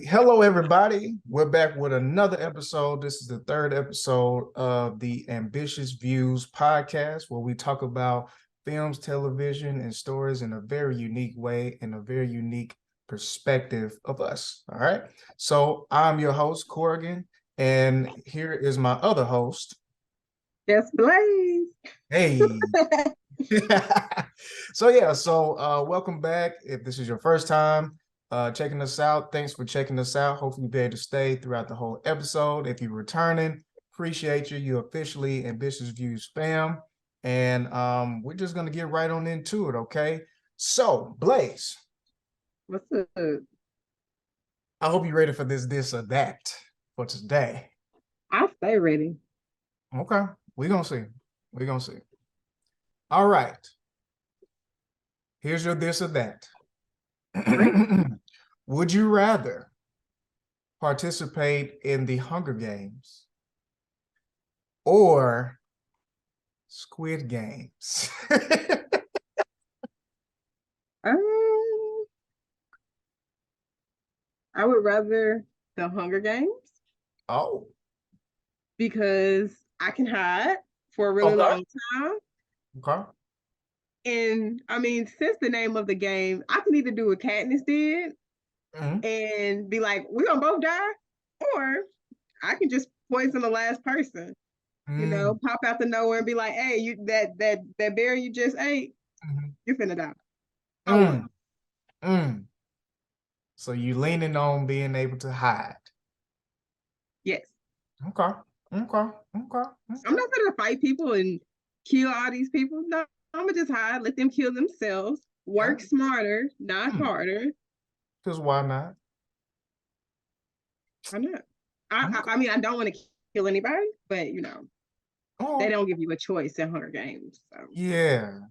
Hello, everybody. We're back with another episode. This is the third episode of the Ambitious Viewz podcast, where we talk about films, television, and stories in a very unique way, in a very unique perspective of us. All right. So I'm your host, Corrigan, and here is my other host. Yes, Blaze. Hey. So welcome back. If this is your first time checking us out, thanks for checking us out. Hopefully you'll be able to stay throughout the whole episode. If you're returning, appreciate you. You're officially Ambitious Viewz fam. And we're just gonna get right on into it, okay? So, Blaze, What's up? I hope you're ready for this or that for today. I'll stay ready. Okay, we're gonna see. We're gonna see. All right. Here's your this or that. Would you rather participate in the Hunger Games or Squid Games? I would rather the Hunger Games Oh, because I can hide for a really okay. long time. Okay. And I mean, since the name of the game, I can either do what Katniss did Mhm. and be like, we're gonna both die, or I can just poison the last person. Pop out the nowhere and be like, hey, you that berry you just ate, you're finna die. So you leaning on being able to hide. Yes. Okay. I'm not gonna fight people and kill all these people. No, I'm gonna just hide, let them kill themselves. Work smarter, not harder. Because why not? Why not? I mean, I don't want to kill anybody, but they don't give you a choice in Hunger Games. So. Yeah,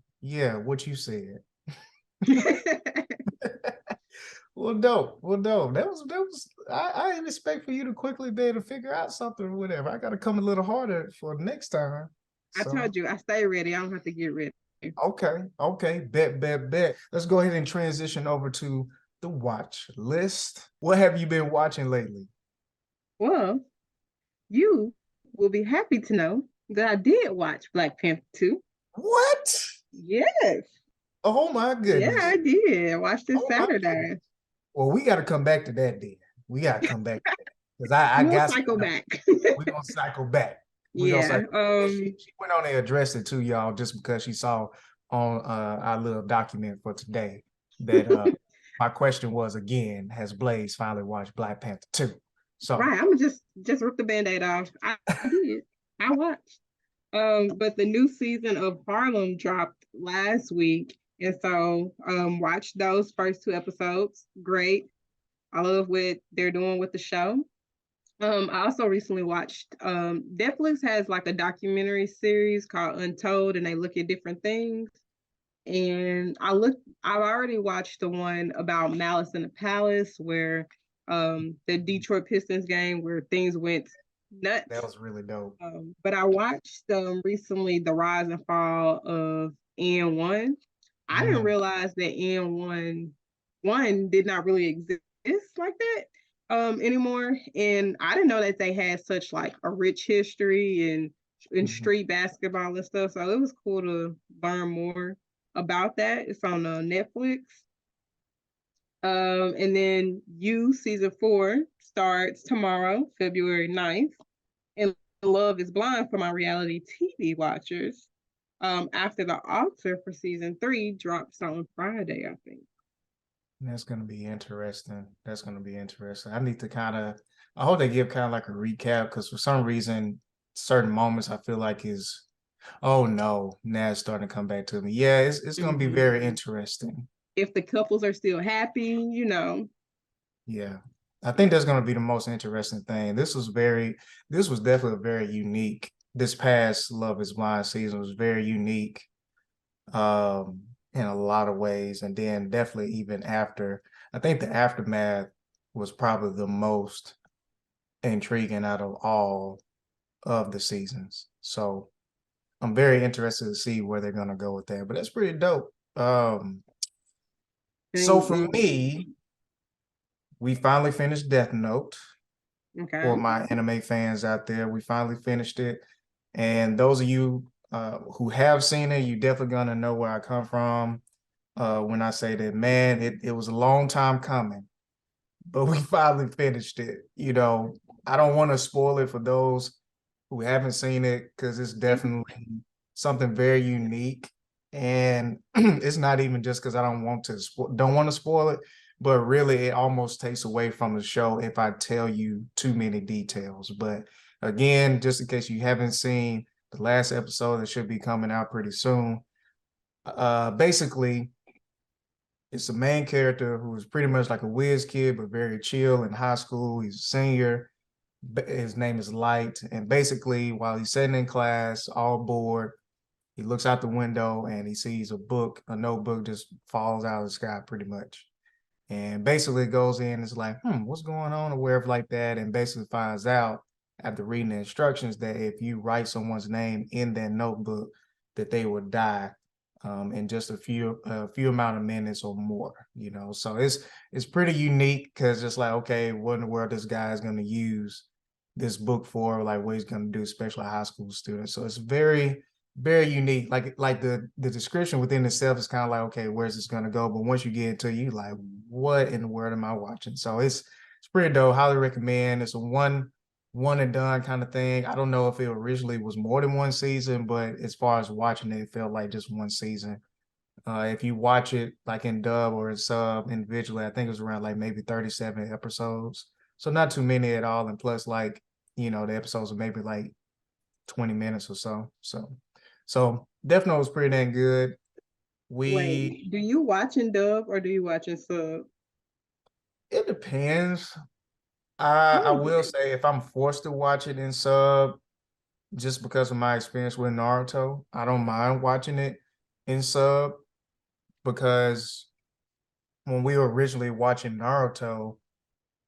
what you said. Well, dope. That was. I didn't expect for you to quickly be able to figure out something or whatever. I got to come a little harder for next time. I told you, I stay ready. I don't have to get ready. Okay. Bet. Let's go ahead and transition over to the watch list. What have you been watching lately? Well, you will be happy to know that I did watch Black Panther 2. What? Yes. Oh my goodness. Yeah, I did. I watched it Saturday. Well, we got to come back to that then. We got to come back to that. Because I got cycle back. We're going to cycle back. She went on and addressed it to y'all just because she saw on our little document for today that my question was, again, has Blaze finally watched Black Panther 2? So right, I'm just rip the Band-Aid off. I did. I watched. But the new season of Harlem dropped last week. And so watched those first 2 episodes. Great. I love what they're doing with the show. I also recently watched Netflix has like a documentary series called Untold, and they look at different things. And I've already watched the one about Malice in the Palace, where the Detroit Pistons game where things went nuts. That was really dope. But I watched recently the rise and fall of AND1. I didn't realize that AND1 did not really exist like that anymore, and I didn't know that they had such like a rich history in street basketball and stuff. So it was cool to learn more about that. It's on Netflix. And then season 4 starts tomorrow, February 9th. And Love is Blind for my reality TV watchers. After the altar for season 3 drops on Friday, I think. That's going to be interesting. I need to I hope they give kind of like a recap, because for some reason, certain moments I feel like oh no, now it's starting to come back to me. Yeah, it's going to be very interesting. If the couples are still happy, Yeah, I think that's going to be the most interesting thing. This was definitely very unique. This past Love is Blind season was very unique in a lot of ways. And then definitely even after, I think the aftermath was probably the most intriguing out of all of the seasons. So I'm very interested to see where they're going to go with that. But that's pretty dope. So for me, we finally finished Death Note. For Okay. my anime fans out there, we finally finished it. And those of you who have seen it, you definitely gonna know where I come from when I say that, man, it was a long time coming, but we finally finished it. You know, I don't want to spoil it for those who haven't seen it because it's definitely something very unique. And it's not even just because I don't want to spoil it, but really it almost takes away from the show if I tell you too many details. But again, just in case you haven't seen the last episode that should be coming out pretty soon, basically it's the main character who is pretty much like a whiz kid, but very chill in high school. He's a senior. His name is Light. And basically, while he's sitting in class, all bored, he looks out the window and he sees a notebook just falls out of the sky pretty much. And basically goes in and is like, what's going on or wherever like that. And basically finds out after reading the instructions that if you write someone's name in that notebook, that they will die in just a few amount of minutes or more, you know. So it's pretty unique because it's like, okay, what in the world this guy is going to use this book for, like what he's going to do, especially a high school student. So it's very, very unique. Like the description within itself is kind of like, okay, where's this going to go? But once you get into it, you like, what in the world am I watching? So it's pretty dope. Highly recommend. It's a one and done kind of thing. I don't know if it originally was more than one season, but as far as watching it, it felt like just one season. If you watch it like in dub or in sub individually, I think it was around like maybe 37 episodes. So not too many at all. And plus, like, you know, the episodes are maybe like 20 minutes or so. So Death Note was pretty dang good. We Wait, do you watch in dub or do you watch in sub? It depends. I will Okay. say if I'm forced to watch it in sub, just because of my experience with Naruto, I don't mind watching it in sub because when we were originally watching Naruto,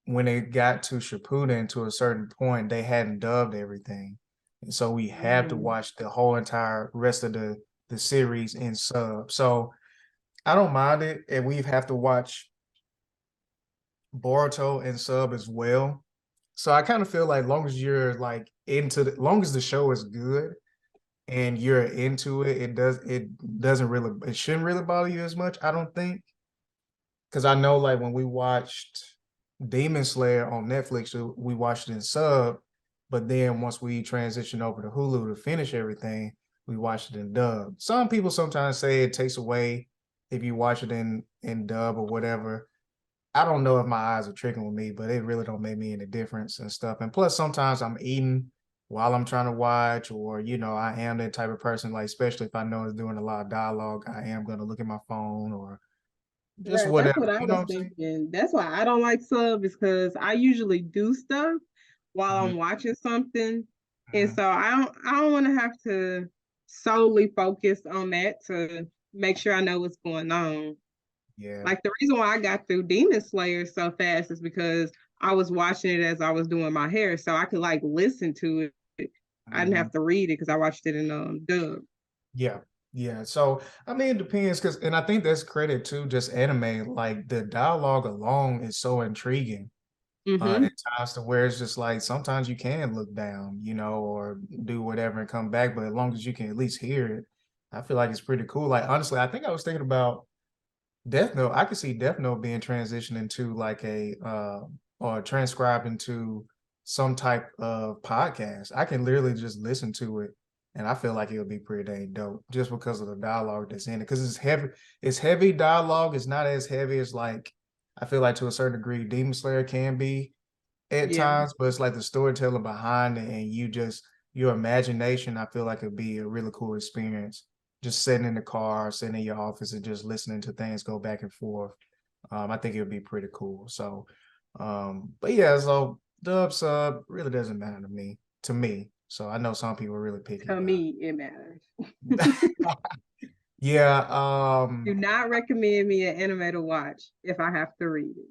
when it got to Shippuden to a certain point, they hadn't dubbed everything. And so we had to Mm. watch the whole entire rest of the series in sub. So I don't mind it. And we have to watch Boruto in sub as well. So I kind of feel like long as you're like long as the show is good and you're into it, it shouldn't really bother you as much, I don't think. Because I know like when we watched Demon Slayer on Netflix, we watched it in sub, but then once we transitioned over to Hulu to finish everything, we watched it in dub. Some people sometimes say it takes away if you watch it in dub or whatever. I don't know if my eyes are tricking with me, but it really don't make me any difference and stuff. And plus, sometimes I'm eating while I'm trying to watch, or you know, I am that type of person. Like, especially if I know it's doing a lot of dialogue, I am going to look at my phone or just Right, that's whatever. what I You know what was I'm saying? thinking. That's why I don't like sub is because I usually do stuff while Mhm, I'm watching something. And mhm. so I don't want to have to solely focus on that to make sure I know what's going on. Yeah. Like the reason why I got through Demon Slayer so fast is because I was watching it as I was doing my hair, so I could like listen to it. I didn't Mhm. have to read it because I watched it in dub. Yeah. Yeah. So I mean it depends because and I think that's credit to just anime. Like the dialogue alone is so intriguing Mm-hmm. at times to where it's just like sometimes you can look down, you know, or do whatever and come back. But as long as you can at least hear it, I feel like it's pretty cool. Like honestly, I think I was thinking about Death Note. I could see Death Note being transitioned into like a or transcribed into some type of podcast. I can literally just listen to it and I feel like it would be pretty dang dope just because of the dialogue that's in it. Because it's heavy dialogue. It's not as heavy as like I feel like to a certain degree Demon Slayer can be at Yeah. times, but it's like the storytelling behind it and you just your imagination, I feel like it'd be a really cool experience. Just sitting in the car, sitting in your office and just listening to things go back and forth. I think it would be pretty cool. So but yeah, so dub sub really doesn't matter to me. So I know some people are really picky To about me, it matters. it. Yeah, Do not recommend me an anime to watch if I have to read it.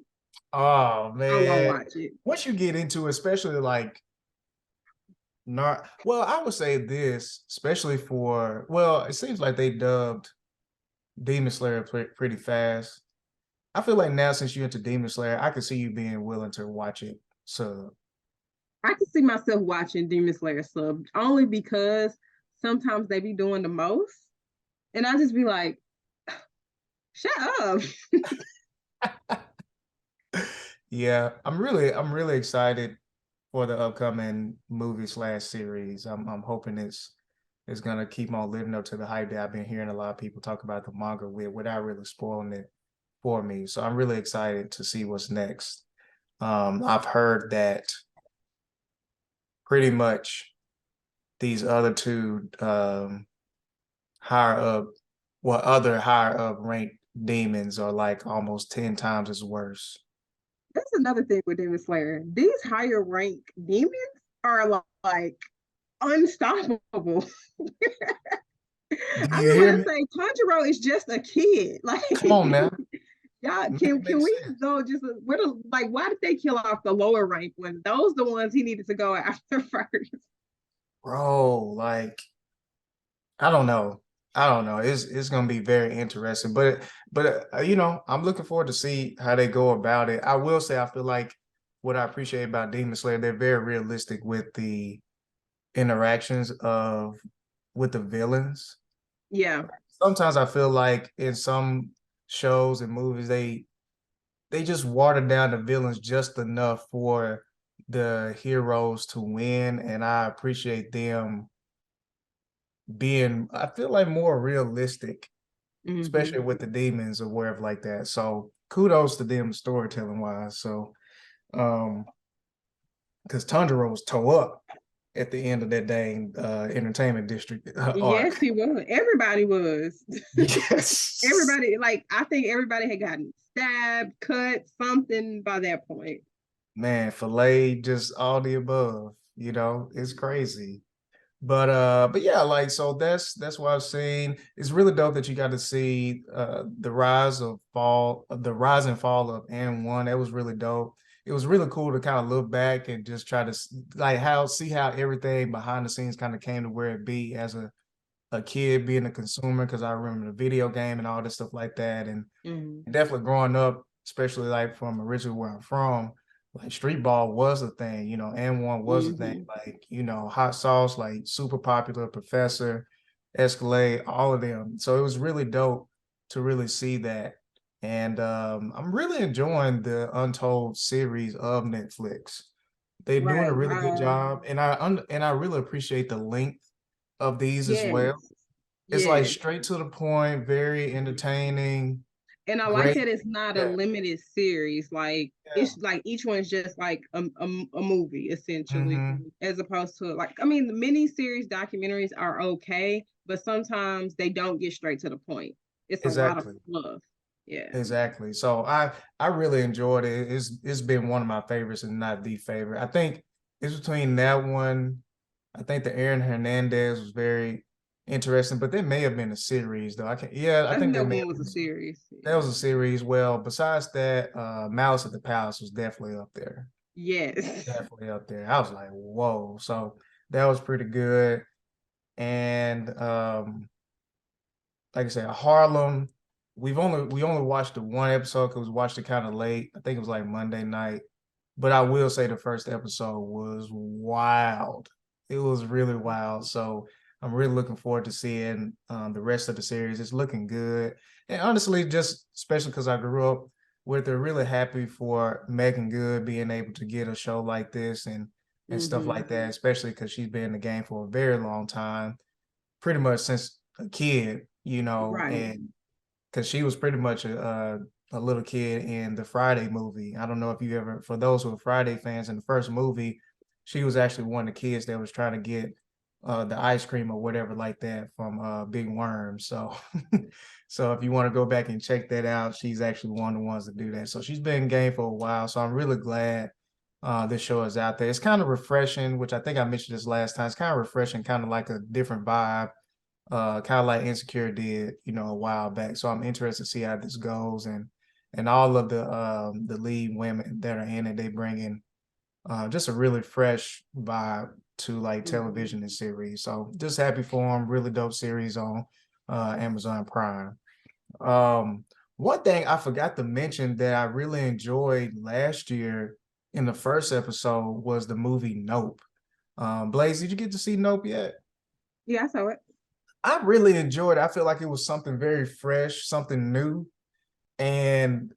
oh I won't man. watch it. Once you get into it, especially like not well, I would say this, especially for well, it seems like they dubbed Demon Slayer pretty fast. I feel like now since you're into Demon Slayer, I can see you being willing to watch it. So I can see myself watching Demon Slayer sub only because sometimes they be doing the most, and I just be like, shut up. yeah, I'm really excited for the upcoming movie slash series. I'm hoping it's gonna keep on living up to the hype that I've been hearing a lot of people talk about the manga with without really spoiling it for me. So I'm really excited to see what's next. I've heard that pretty much these other two higher up, well, other higher up ranked demons are like almost 10 times as worse. That's another thing with Demon Slayer. These higher rank demons are like unstoppable. Do I you just hear want me? to say Tanjiro is just a kid. Like Come on now. y'all Make it can make we sense. go just where the like why did they kill off the lower rank when those the ones he needed to go after first? Bro, like I don't know. I don't know. It's gonna be very interesting. But you know, I'm looking forward to see how they go about it. I will say I feel like what I appreciate about Demon Slayer, they're very realistic with the interactions of with the villains. Yeah. Sometimes I feel like in some shows and movies they just water down the villains just enough for the heroes to win, and I appreciate them being, I feel like, more realistic, Mm-hmm. especially with the demons or wherever like that. So kudos to them storytelling wise. So because Tanjiro was toe up at the end of that dang entertainment district Yes, arc. he was. Everybody was. Yes. Everybody, like, I think everybody had gotten stabbed, cut, something by that point. Man, filet, just all the above, you know, it's crazy. But yeah, like so that's what I've seen. It's really dope that you got to see the rise and fall of AND1. That was really dope. It was really cool to kind of look back and just try to like how see how everything behind the scenes kind of came to where it be as a kid being a consumer, because I remember the video game and all this stuff like that. And Mm-hmm. definitely growing up, especially like from originally where I'm from, like street ball was a thing, you know, and one was a thing. Mm-hmm. Like, you know, hot sauce, like super popular, Professor, Escalade, all of them. So it was really dope to really see that. And I'm really enjoying the Untold series of Netflix. They're doing a Right. really good job, and I really appreciate the length of these as Yes. well. It's like Yes. straight to the point, very entertaining, And I like great. that it's not a Yeah, limited series. Like yeah. it's like each one's just like a movie essentially, Hmm. as opposed to like I mean the mini series documentaries are okay, but sometimes they don't get straight to the point. It's a lot of Exactly. fluff. Yeah. Exactly. So I really enjoyed it. It's been one of my favorites and not the favorite. I think it's between that one. I think the Aaron Hernandez was very interesting, but there may have been a series though. I can yeah, I I think think there that may one have was a been series. that Yeah. was a series. Well, besides that, Malice at the Palace was definitely up there. Yes. Definitely up there. I was like, whoa. So that was pretty good. And like I said, Harlem. We only watched the one episode because we watched it kind of late. I think it was like Monday night. But I will say the first episode was wild. It was really wild. So I'm really looking forward to seeing the rest of the series. It's looking good. And honestly, just especially because I grew up with her, really happy for Megan Good being able to get a show like this and stuff Mm-hmm. like that, especially because she's been in the game for a very long time, pretty much since a kid, you know, Right. and because she was pretty much a little kid in the Friday movie. I don't know if you ever, for those who are Friday fans, in the first movie, she was actually one of the kids that was trying to get the ice cream or whatever like that from Big Worm. So, so if you want to go back and check that out, she's actually one of the ones to do that. So she's been in game for a while. So I'm really glad this show is out there. It's kind of refreshing, which I think I mentioned this last time. It's kind of refreshing, kind of like a different vibe, kind of like Insecure did, you know, a while back. So I'm interested to see how this goes, and all of the lead women that are in it, they bring in just a really fresh vibe to like Mm-hmm. television and series. So just happy for them. Really dope series on Amazon Prime. Um, One thing I forgot to mention that I really enjoyed last year in the first episode was the movie Nope. Blaze, did you get to see Nope yet? Yeah, I saw it. I really enjoyed it. I feel like it was something very fresh, something new. And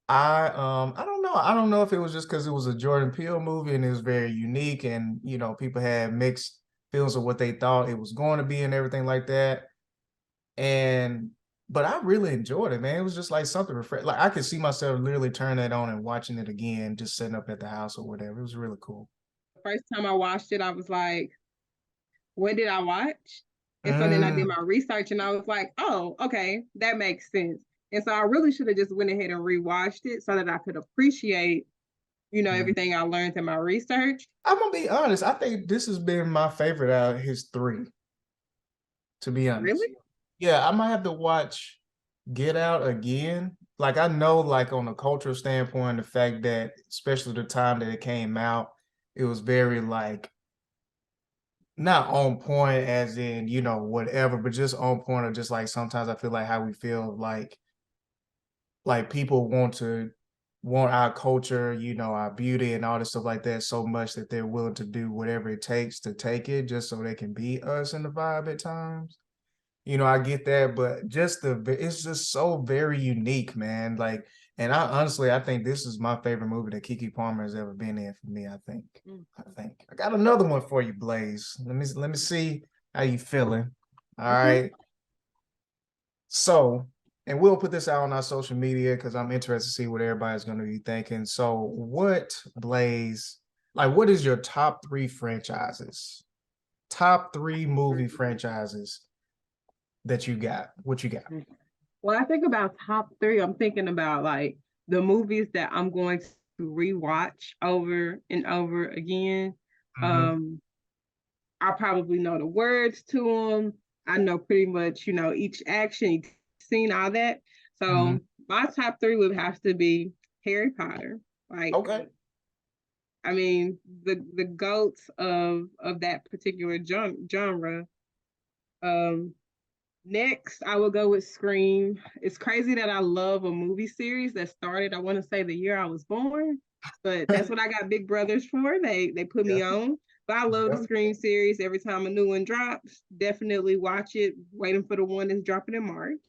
I don't know. I don't know if it was just because it was a Jordan Peele movie and it was very unique and people had mixed feelings of what they thought it was going to be and everything like that. And but I really enjoyed it, man. It was just like something refresh. Like I could see myself literally turning it on and watching it again, just sitting up at the house or whatever. It was really cool. The first time I watched it, I was like, what did I watch? And so then I did Mm, my research and I was like, oh, okay, that makes sense. And so I really should have just went ahead and rewatched it so that I could appreciate, mm. everything I learned in my research. I'm gonna be honest. I think this has been my favorite out of his three, to be honest. Really? Yeah, I might have to watch Get Out again. Like I know, like on a cultural standpoint, the fact that especially the time that it came out, it was very like not on point as in, whatever, but just on point of just like sometimes I feel like how we feel like people want our culture, our beauty and all this stuff like that so much that they're willing to do whatever it takes to take it just so they can be us in the vibe at times. I get that, but it's just so very unique, man. Like, and I think this is my favorite movie that Keke Palmer has ever been in for me. I think. Mm. I got another one for you, Blaze. Let me see how you feeling. All Okay. right. So, and we'll put this out on our social media because I'm interested to see what everybody's going to be thinking. So, what is your top three franchises? Top three movie franchises that you got? What you got? When I think about top three, I'm thinking about like the movies that I'm going to rewatch over and over again. Mm-hmm. Um, I probably know the words to them. I know pretty much, each action, each scene, all that. Mm-hmm. So my top three would have to be Harry Potter. Like, Okay. I mean, the goats of that particular genre. Um, Next, I will go with Scream. It's crazy that I love a movie series that started, I want to say, the year I was born, but that's what I got Big Brothers for. They put me Yeah. on. But I love the Yeah. Scream series. Every time a new one drops, definitely watch it. Waiting for the one that's dropping in March.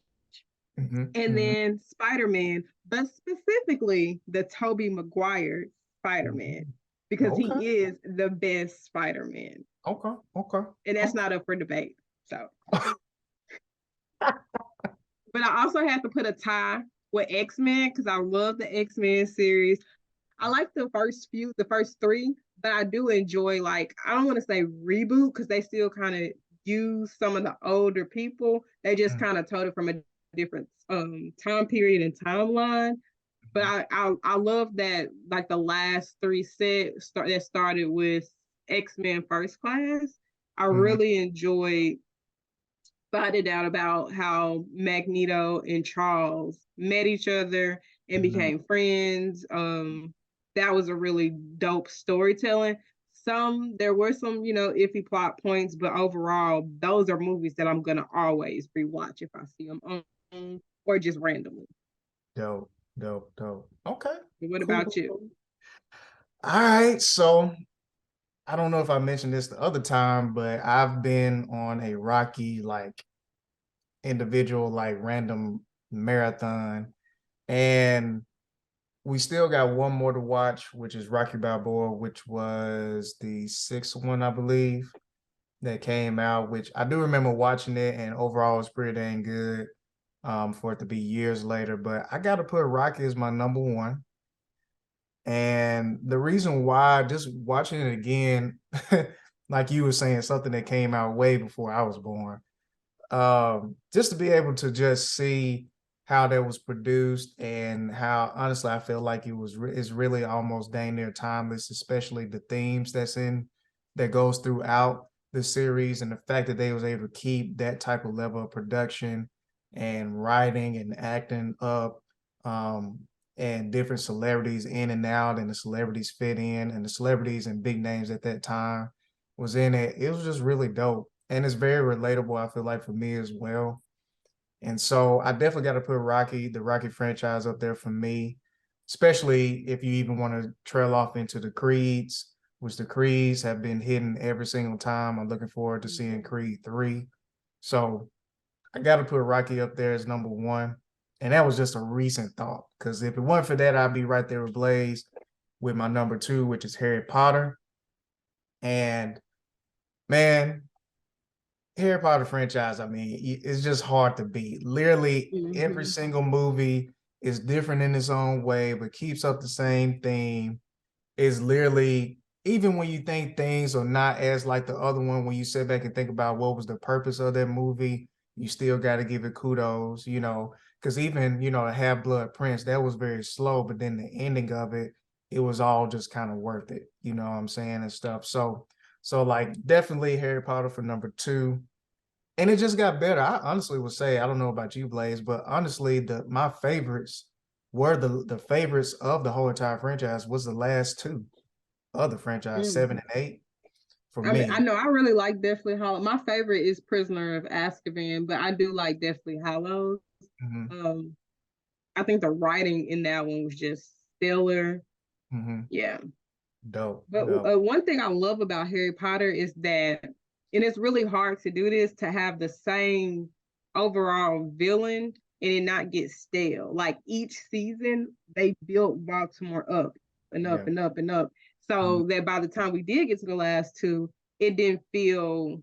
Mm-hmm. And Mm-hmm. then Spider-Man, but specifically the Tobey Maguire Spider-Man, Mm-hmm. because Okay. he is the best Spider-Man. Okay. Okay. And that's Okay. not up for debate. So but I also have to put a tie with X-Men because I love the X-Men series. I like the first three, but I do enjoy like I don't want to say reboot because they still kind of use some of the older people. They just kind of told it from a different time period and timeline. But I love that like the last three that started with X-Men First Class. I Mm-hmm. really enjoyed spotted out about how Magneto and Charles met each other and Mm-hmm. became friends. That was a really dope storytelling. There were some, iffy plot points, but overall, those are movies that I'm gonna always rewatch if I see them on or just randomly. Dope. Dope. Dope. Okay. What Cool. about Cool. you? Cool. All right. So I don't know if I mentioned this the other time, but I've been on a Rocky like individual like random marathon, and we still got one more to watch, which is Rocky Balboa, which was the sixth one, I believe, that came out. Which I do remember watching it, and overall, it's pretty dang good. For it to be years later, but I got to put Rocky as my number one. And the reason why, just watching it again, like you were saying, something that came out way before I was born, just to be able to just see how that was produced and how honestly I feel like it's really almost dang near timeless, especially the themes that goes throughout the series and the fact that they was able to keep that type of level of production and writing and acting up, um, and different celebrities in and out and the celebrities fit in and the celebrities and big names at that time was in it. It was just really dope and it's very relatable. I feel like for me as well. And so I definitely got to put the Rocky franchise up there for me, especially if you even want to trail off into the Creeds, which the Creeds have been hitting every single time. I'm looking forward to seeing Mhm. Creed 3. So I got to put Rocky up there as number one. And that was just a recent thought, because if it weren't for that, I'd be right there with Blaze with my number two, which is Harry Potter. And man, Harry Potter franchise, I mean, it's just hard to beat. Literally every Mhm. single movie is different in its own way, but keeps up the same theme. Is literally, even when you think things are not as like the other one, when you sit back and think about what was the purpose of that movie, you still got to give it kudos, because even, the Half-Blood Prince, that was very slow, but then the ending of it, it was all just kind of worth it, you know what I'm saying, and stuff. So like definitely Harry Potter for number two. And it just got better. I honestly would say, I don't know about you, Blaze, but honestly, the my favorites were the favorites of the whole entire franchise was the last two of the franchise, seven Mm. and eight, for I mean, I me. know I really like Deathly Hollow. My favorite is Prisoner of Azkaban, but I do like Deathly Hollows. Hmm. Um, I think the writing in that one was just stellar. Hmm. Yeah. Dope, But dope. one thing I love about Harry Potter is that, and it's really hard to do this, to have the same overall villain and it not get stale. Like each season, they built Baltimore up and up Yeah. and up and up. Mhm. So that by the time we did get to the last two, it didn't feel,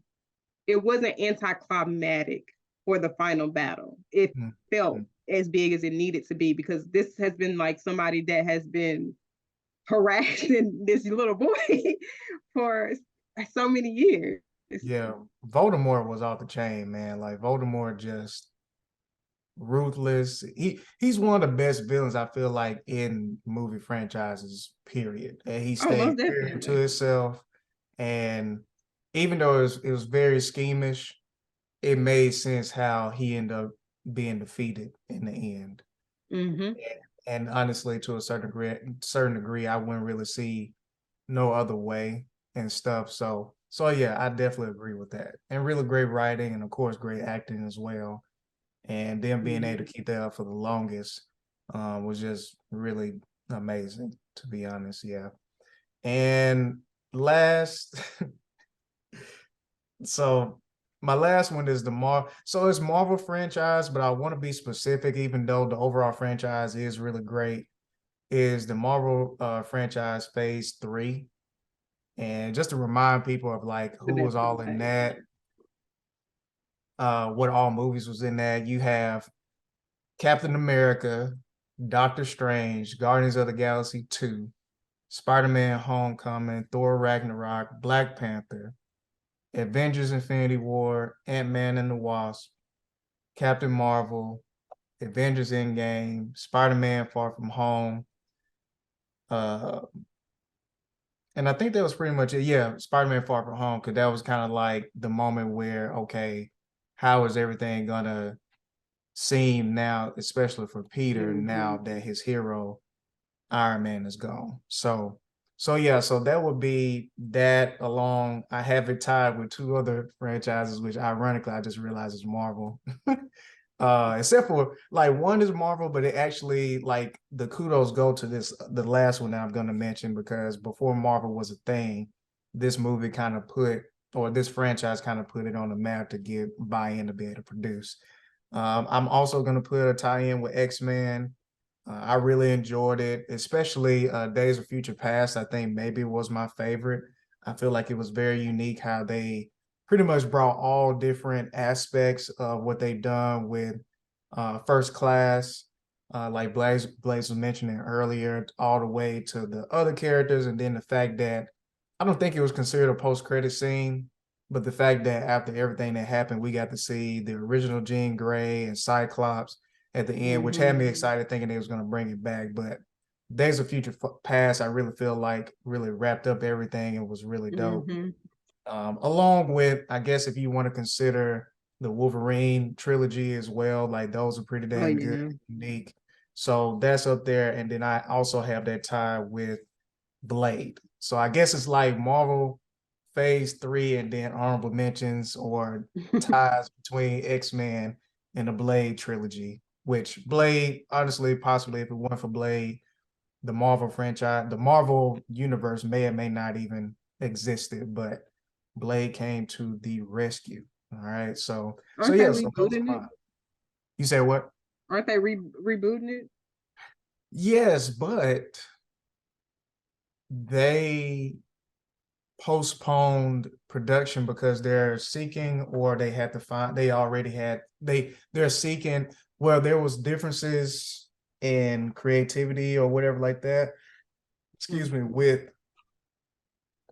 it wasn't anticlimactic for the final battle. It felt Mhm. as big as it needed to be, because this has been like somebody that has been harassing this little boy for so many years. Yeah. Voldemort was off the chain, man. Like Voldemort just ruthless. He's one of the best villains I feel like in movie franchises, period. And he Oh, stayed most true to definitely. himself. And even though it was very schemish, it made sense how he ended up being defeated in the end. Mm-hmm. And honestly, to a certain degree, I wouldn't really see no other way and stuff. So yeah, I definitely agree with that. And really great writing and of course great acting as well. And them being able Mm-hmm. to keep that up for the longest was just really amazing, to be honest. Yeah. And last, so my last one is the So it's Marvel franchise, but I want to be specific, even though the overall franchise is really great. Is the Marvel franchise Phase 3? And just to remind people of like So who that's was all in insane. that, what all movies was in that. You have Captain America, Doctor Strange, Guardians of the Galaxy 2, Spider-Man Homecoming, Thor Ragnarok, Black Panther, Avengers Infinity War, Ant-Man and the Wasp, Captain Marvel, Avengers Endgame, Spider-Man Far From Home. Uh, and I think that was pretty much it. Yeah, Spider-Man Far From Home, because that was kind of like the moment where, okay, how is everything gonna seem now, especially for Peter, Mm-hmm. now that his hero Iron Man is gone. So yeah, so that would be that along. I have it tied with two other franchises, which ironically I just realized is Marvel. Except for like one is Marvel, but it actually like the kudos go to the last one that I'm gonna mention, because before Marvel was a thing, this movie kind of put or this franchise kind of put it on the map to get buy-in to be able to produce. I'm also gonna put a tie-in with X-Men. I really enjoyed it, especially Days of Future Past. I think maybe was my favorite. I feel like it was very unique how they pretty much brought all different aspects of what they've done with First Class, like Blaze was mentioning earlier, all the way to the other characters, and then the fact that I don't think it was considered a post-credit scene, but the fact that after everything that happened, we got to see the original Jean Grey and Cyclops at the end, which had me Mm-hmm. excited thinking they was going to bring it back. But Days of Future Past, I really feel like really wrapped up everything and was really dope. Mm-hmm. Along with, I guess, if you want to consider the Wolverine trilogy as well, like those are pretty Oh dang good, yeah. unique. So that's up there. And then I also have that tie with Blade. So I guess it's like Marvel Phase 3 and then honorable mentions or ties between X-Men in the Blade trilogy, which Blade, honestly, possibly if it weren't for Blade, the Marvel franchise, the Marvel universe may or may not even existed, but Blade came to the rescue. All right. So Aren't they yeah, so those rebooting are it? mine. You say what? Aren't they rebooting it? Yes, but they postponed production because they're seeking, or they had to find, they already had, they're seeking, well, there was differences in creativity or whatever like that, excuse me, Mhm. with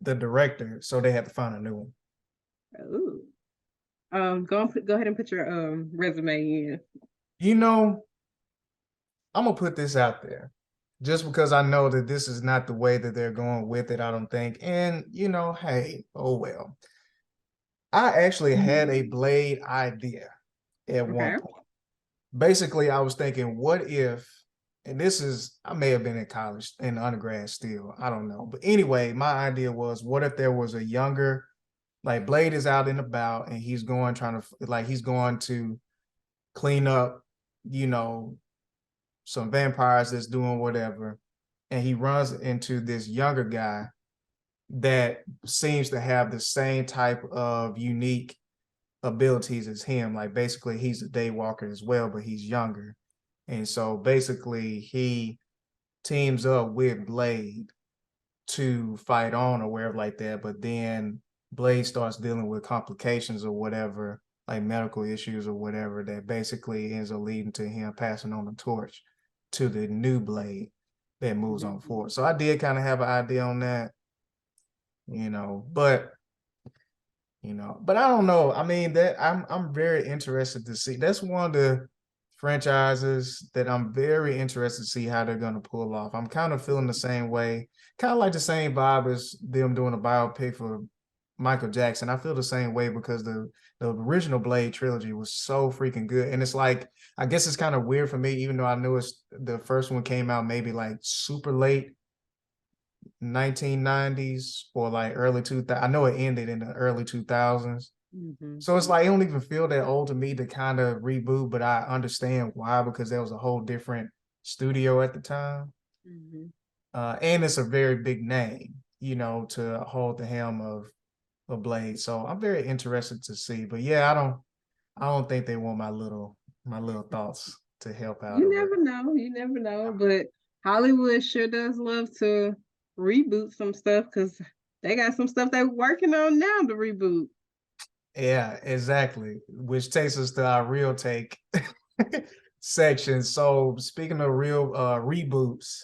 the director, so they had to find a new one. Ooh. Go ahead and put your resume in. You know, I'm gonna put this out there just because I know that this is not the way that they're going with it, I don't think. And hey, oh well. I actually had a Mhm. Blade idea at one Okay. point. Basically, I was thinking, what if, and this is, I may have been in college, in undergrad still, I don't know. But anyway, my idea was, what if there was a younger, like Blade is out and about and he's going, trying to, like, he's going to clean up, you know, some vampires that's doing whatever. And he runs into this younger guy that seems to have the same type of unique abilities as him. Like basically he's a day walker as well, but he's younger. And so basically he teams up with Blade to fight on or wherever like that. But then Blade starts dealing with complications or whatever, like medical issues or whatever, that basically ends up leading to him passing on the torch to the new Blade that moves on Mhm. forward. So I did kind of have an idea on that, but but I don't know. I mean, that I'm very interested to see. That's one of the franchises that I'm very interested to see how they're gonna pull off. I'm kind of feeling the same way, kind of like the same vibe as them doing a biopic for Michael Jackson. I feel the same way because the original Blade trilogy was so freaking good. And it's like, I guess it's kind of weird for me, even though I knew it's the first one came out maybe like super late 1990s or like early 2000. I know it ended in the early 2000s. Mhm. So it's like it don't even feel that old to me to kind of reboot, but I understand why, because there was a whole different studio at the time. Mhm. And it's a very big name, to hold the helm of a Blade. So I'm very interested to see. But yeah, I don't think they want my little thoughts to help out You or never whatever. know. You never know. But Hollywood sure does love to reboot some stuff because they got some stuff they're working on now to reboot. Yeah, exactly. Which takes us to our real take section. So speaking of real reboots,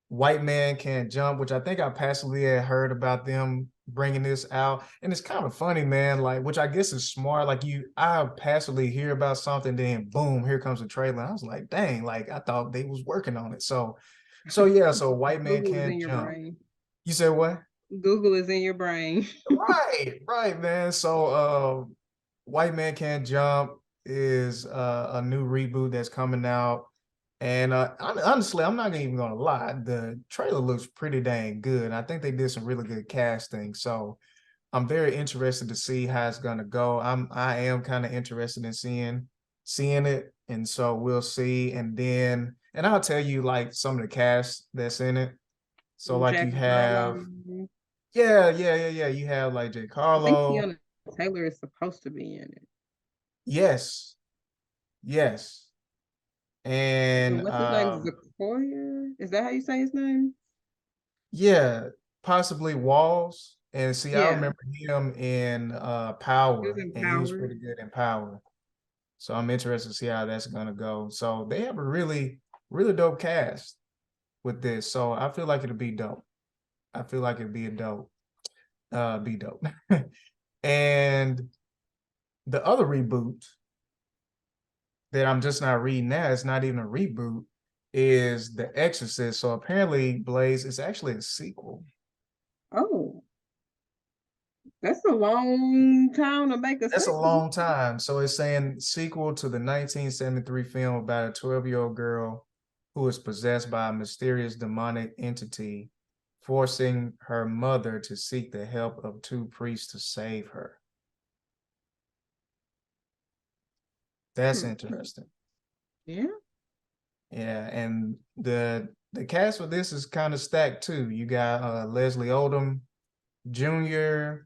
White Man Can't Jump, which I think I passively had heard about them bringing this out. And it's kind of funny, man, like, which I guess is smart. Like I passively hear about something, then boom, here comes the trailer. I was like, dang, like I thought they was working on it. So yeah, so White Man Google is Can't in your Jump. brain. You said what? Google is in your brain. Right, man. So White Man Can't Jump is a new reboot that's coming out. And honestly, I'm not even gonna lie, the trailer looks pretty dang good. I think they did some really good casting. So I'm very interested to see how it's gonna go. I am kind of interested in seeing it. And so we'll see. And I'll tell you like some of the cast that's in it. So like you Jack Harlow. have, yeah, yeah, yeah, yeah. You have like Jake I think Harlow. Tiana Taylor is supposed to be in it. Yes, yes. And And what's his name? Zakoya? Is that how you say his name? yeah, possibly Walls. And see, I Yeah, remember him in he was Power, in and he was Power. pretty good in Power. So I'm interested to see how that's gonna go. So they have a really, really dope cast with this. So I feel like it'll be dope. I feel like it'd be a dope, be dope. And the other reboot that I'm just not reading now, it's not even a reboot, is The Exorcist. So apparently, Blaze is actually a sequel. Oh, that's a long time to make a That's a sequel. long time. So it's saying sequel to the 1973 film about a 12-year-old girl who is possessed by a mysterious demonic entity, forcing her mother to seek the help of two priests to save her. That's interesting. Yeah. Yeah, and the cast for this is kind of stacked too. You got Leslie Odom Jr.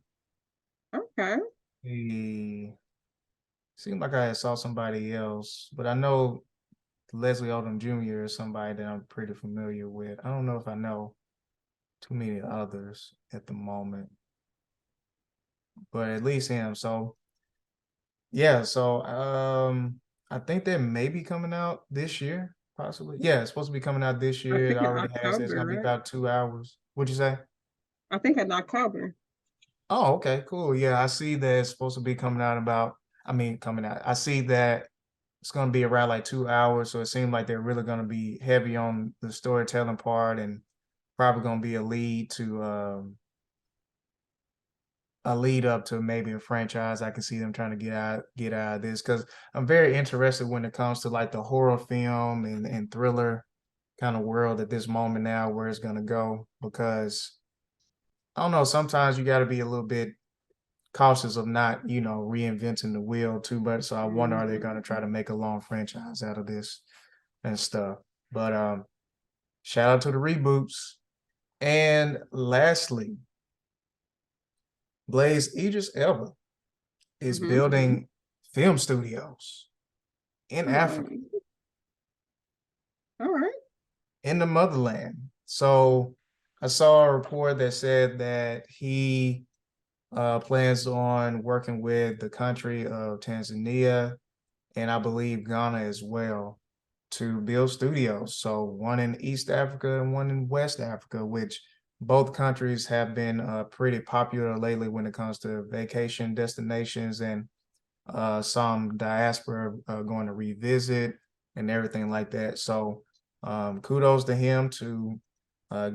Okay. He seemed like I saw somebody else, but I know Leslie Odom Jr. is somebody that I'm pretty familiar with. I don't know if I know too many others at the moment, but at least him. So yeah, so I think that may be coming out this year, possibly. Yeah, it's supposed to be coming out this I year. It think in already has. It's October, gonna be right? about 2 hours. What'd you say? I think in October. Oh, okay, cool. Yeah, I see that it's supposed to be coming out about, I mean, coming out. I see that it's going to be around like 2 hours. So it seems like they're really going to be heavy on the storytelling part and probably going to be a lead up to maybe a franchise. I can see them trying to get out of this because I'm very interested when it comes to like the horror film and thriller kind of world at this moment now where it's going to go because I don't know, sometimes you got to be a little bit cautious of not, reinventing the wheel too much. So I wonder, are they Mhm. going to try to make a long franchise out of this and stuff? But shout out to the reboots. And lastly, Blaze Idris Elba is Mhm. building film studios in Africa, Oh, all right. in the motherland. So I saw a report that said that he plans on working with the country of Tanzania and I believe Ghana as well to build studios. So one in East Africa and one in West Africa, which both countries have been pretty popular lately when it comes to vacation destinations and some diaspora going to revisit and everything like that. So kudos to him to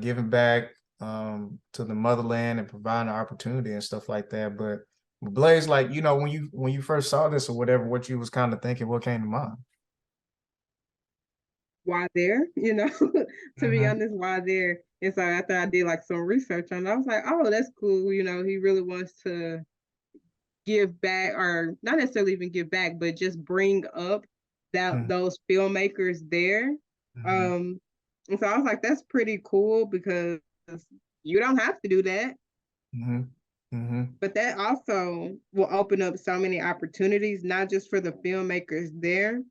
giving back to the motherland and providing opportunity and stuff like that. But Blaze, like when you first saw this or whatever, what you was kind of thinking, what came to mind? Why there? To be Mm-hmm. honest, why there? And so after I did like some research on it, I was like, oh, that's cool. He really wants to give back, or not necessarily even give back, but just bring up that those filmmakers there. Mm-hmm. Um, and so I was like, that's pretty cool because you don't have to do that. Mm-hmm. Mm-hmm. But that also will open up so many opportunities, not just for the filmmakers there,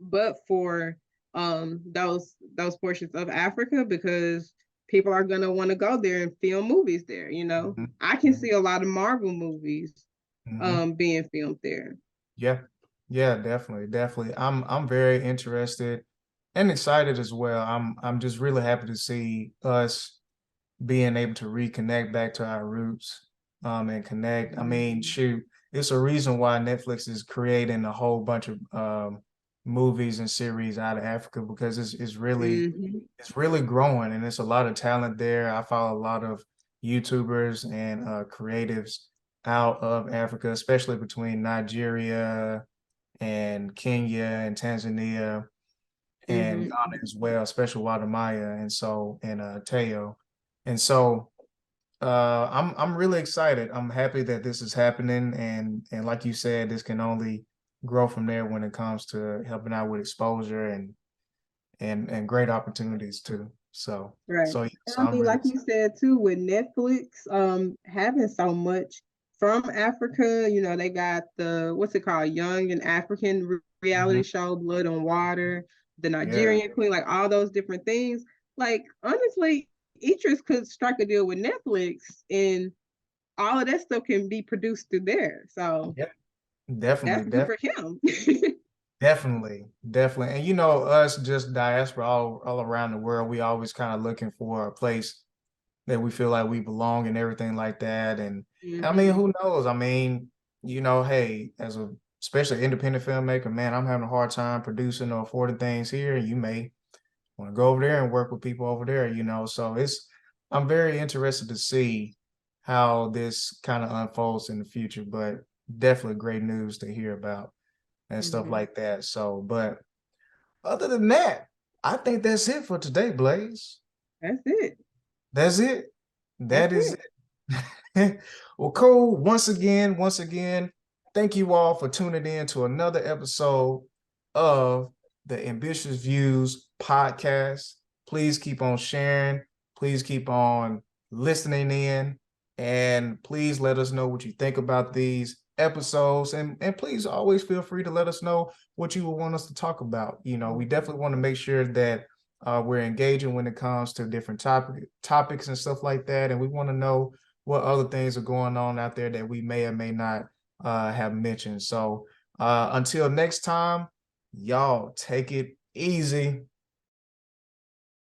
but for those portions of Africa because people are gonna want to go there and film movies there. I can Mm-hmm. see a lot of Marvel movies Mm-hmm. being filmed there. Yeah. Yeah, definitely, definitely. I'm very interested and excited as well. I'm just really happy to see us being able to reconnect back to our roots and connect. I mean, Mm-hmm. shoot, it's a reason why Netflix is creating a whole bunch of movies and series out of Africa because Mm-hmm. it's really growing and there's a lot of talent there. I follow a lot of YouTubers and creatives out of Africa, especially between Nigeria and Kenya and Tanzania and Ghana Mm-hmm. as well, especially Guatemala and Teo. And so I'm really excited. I'm happy that this is happening and like you said, this can only grow from there when it comes to helping out with exposure and great opportunities too. So Right. so yeah, And so I I'm mean, really like you said too, with Netflix, having so much from Africa, they got the what's it called, Young and African reality mhm. show, Blood and Water, the Yeah. Nigerian Queen, like all those different things. Like honestly, Idris could strike a deal with Netflix, and all of that stuff can be produced through there. So Yeah. Definitely, that's good definitely. for him. Definitely, definitely. And us just diaspora all around the world, we always kind of looking for a place that we feel like we belong and everything like that. And I mean, Hmm. who knows? I mean, hey, as a especially independent filmmaker, man, I'm having a hard time producing or affording things here. You may want to go over there and work with people over there. So I'm very interested to see how this kind of unfolds in the future, but definitely great news to hear about and stuff Hmm. like that. So, but other than that, I think that's it for today, Blaze. That's it. That's it. That's That is it. it. Well, cool. Once again, Thank you all for tuning in to another episode of the Ambitious Viewz podcast. Please keep on sharing. Please keep on listening in. And please let us know what you think about these episodes. And please always feel free to let us know what you would want us to talk about. You know, we definitely want to make sure that we're engaging when it comes to different topics and stuff like that. And we want to know what other things are going on out there that we may or may not have mentioned. So until next time, y'all take it easy.